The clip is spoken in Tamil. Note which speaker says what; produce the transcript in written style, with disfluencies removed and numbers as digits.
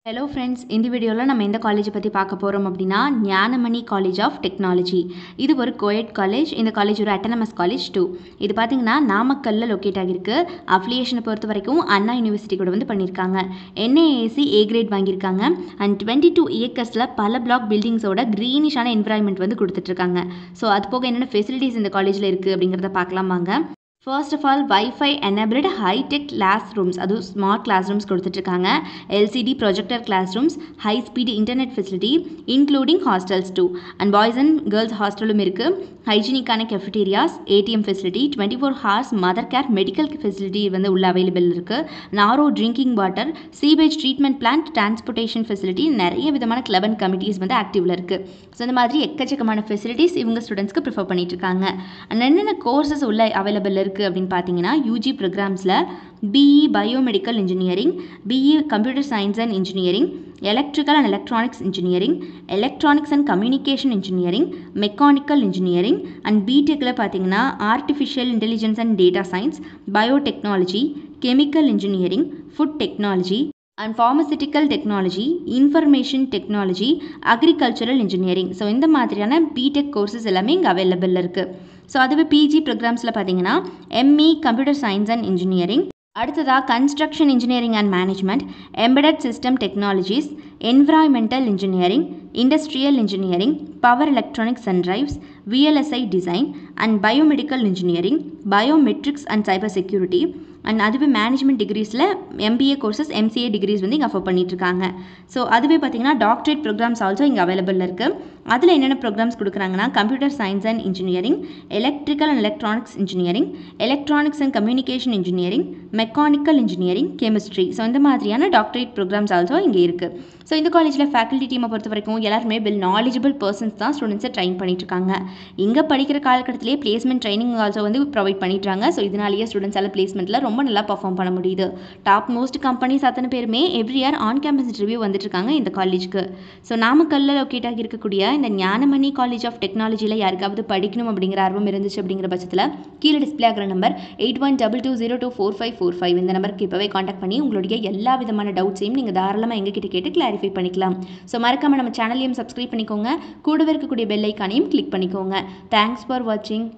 Speaker 1: ஹலோ ஃப்ரெண்ட்ஸ், இந்த வீடியோவில் நம்ம எந்த காலேஜை பற்றி பார்க்க போகிறோம் அப்படின்னா ஞானமணி காலேஜ் ஆஃப் டெக்னாலஜி. இது ஒரு கோயட் காலேஜ். இந்த காலேஜ் ஒரு அட்டானமஸ் காலேஜ் டூ. இது பார்த்திங்கன்னா நாமக்கல்லில் லொக்கேட் ஆகிருக்கு. அஃபிலியேஷனை பொறுத்த வரைக்கும் அண்ணா யூனிவர்சிட்டி கூட வந்து பண்ணியிருக்காங்க. என்ஏஏசி ஏ கிரேட் வாங்கியிருக்காங்க. அண்ட் 22 ஏக்கர்ஸில் பல பிளாக் பில்டிங்ஸோட க்ரீனிஷான என்விரான்மெண்ட் வந்து கொடுத்துட்ருக்காங்க. ஸோ அது போக என்னென்ன ஃபெசிலிட்டிஸ் இந்த காலேஜில் இருக்குது அப்படிங்கிறத பார்க்கலாம் வாங்க. First of all wifi enabled high tech class rooms, அதுவும் ஸ்மார்ட் கிளாஸ் ரூம்ஸ் கொடுத்துட்ருக்காங்க. LCD projector class rooms, high speed internet facility including hostels too. And boys and girls ஹாஸ்டலும் இருக்குது. ஹைஜீனிக்கான cafeterias, ATM facility, 24 hours mother care medical facility வந்து உள்ள அவைலபிள் இருக்குது. நாரோ drinking water, sewage treatment plant, transportation facility, நிறைய விதமான கிளப் அண்ட் கமிட்டிஸ் வந்து ஆக்டிவில் இருக்குது. ஸோ இந்த மாதிரி எக்கச்சக்கமான ஃபெசிலிட்டிஸ் இவங்க ஸ்டூடெண்ட்ஸ்க்கு ப்ரிஃபர் பண்ணிட்டு இருக்காங்க. அண்ட் என்னென்ன கோர்சஸ் உள்ள அவைலபிள் இருக்குது அப்படின்னு பார்த்தீங்கன்னா, யூஜி ப்ரோக்ராம்ஸில் BE biomedical engineering, BE computer science and engineering, electrical and electronics engineering, electronics and communication engineering, mechanical engineering. And பிடெக்கில் பார்த்தீங்கன்னா artificial intelligence and data science, biotechnology, chemical engineering, food technology and pharmaceutical technology, information technology, agricultural engineering. So இந்த மாதிரியான பிடெக் கோர்சஸ் எல்லாமே இங்கே அவைலபிள் இருக்குது. ஸோ அதுவே பிஜி ப்ரோக்ராம்ஸில் பார்த்தீங்கன்னா ME computer science and engineering, அடுத்ததாக construction engineering and management, embedded system technologies, environmental engineering, industrial engineering, power electronics and drives, VLSI design and biomedical engineering, biometrics and cyber security. And அதுவே மேனேஜ்மெண்ட் டிகிரிஸில் எம்பிஏ கோர்சஸ், எம்சிஏ டிகிரிஸ் வந்து இங்கே அஃபர் பண்ணிட்டுருக்காங்க. ஸோ அதுவே பார்த்தீங்கன்னா டாக்டரேட் ப்ரோக்ராம்ஸ் ஆல்சோ இங்கே அவைலபிள் இருக்குது. அதில் என்னென்ன ப்ரோக்ராம்ஸ் கொடுக்குறாங்கன்னா computer science and engineering, electrical and electronics engineering, electronics and communication engineering, mechanical engineering, chemistry. So இந்த மாதிரியான டாக்டரேட் ப்ரோக்ராம்ஸ் ஆல்சோ இங்கே இருக்குது. ஸோ இந்த காலேஜில் ஃபேக்கல்ட்டி டீமை பொறுத்த வரைக்கும் எல்லாருமே வெல் நாலேஜபிள் பர்சன்ஸ் தான் ஸ்டூடெண்ட்ஸை ட்ரைன் பண்ணிட்டுருக்காங்க. இங்கே படிக்கிற காலகட்டத்திலே பிளேஸ்மெண்ட் ட்ரைனிங் ஆல்சோ வந்து ப்ரொவைட் பண்ணிட்டுறாங்க. ஸோ இதனாலேயே ஸ்டூடெண்ட்ஸ் எல்லாம் பிளேஸ்மெண்ட்டில் ரொம்ப நல்லா பர்ஃபார்ம் பண்ண முடியுது. டாப் மோஸ்ட் கம்பெனிஸ் அத்தனை பேருமே every year on campus interview வந்துட்டுருக்காங்க இந்த காலேஜுக்கு. ஸோ நாமக்கல்லில் லொக்கேட் ஆகி இருக்கக்கூடிய இந்த ஞானமணி காலேஜ் ஆஃப் டெக்னாலஜியில் யாருக்காவது படிக்கணும் அப்படிங்கிற ஆர்வம் இருந்துச்சு அப்படிங்கிற பட்சத்தில் கீழே டிஸ்பிளே ஆகிற நம்பர் 8122024545 இந்த நம்பருக்கு இப்போவே காண்டாக்ட் பண்ணி உங்களுடைய எல்லா விதமான டவுட்ஸையும் நீங்கள் தாராளமாக எங்ககிட்ட கேட்டு கிளாரிஃபை பண்ணிக்கலாம். ஸோ மறக்காமல் நம்ம சேனலையும் சப்ஸ்கிரைப் பண்ணிக்கோங்க. கூடவே இருக்கக்கூடிய பெல் ஐக்கானையும் கிளிக் பண்ணிக்கோங்க. தேங்க்ஸ் ஃபார் வாட்சிங்.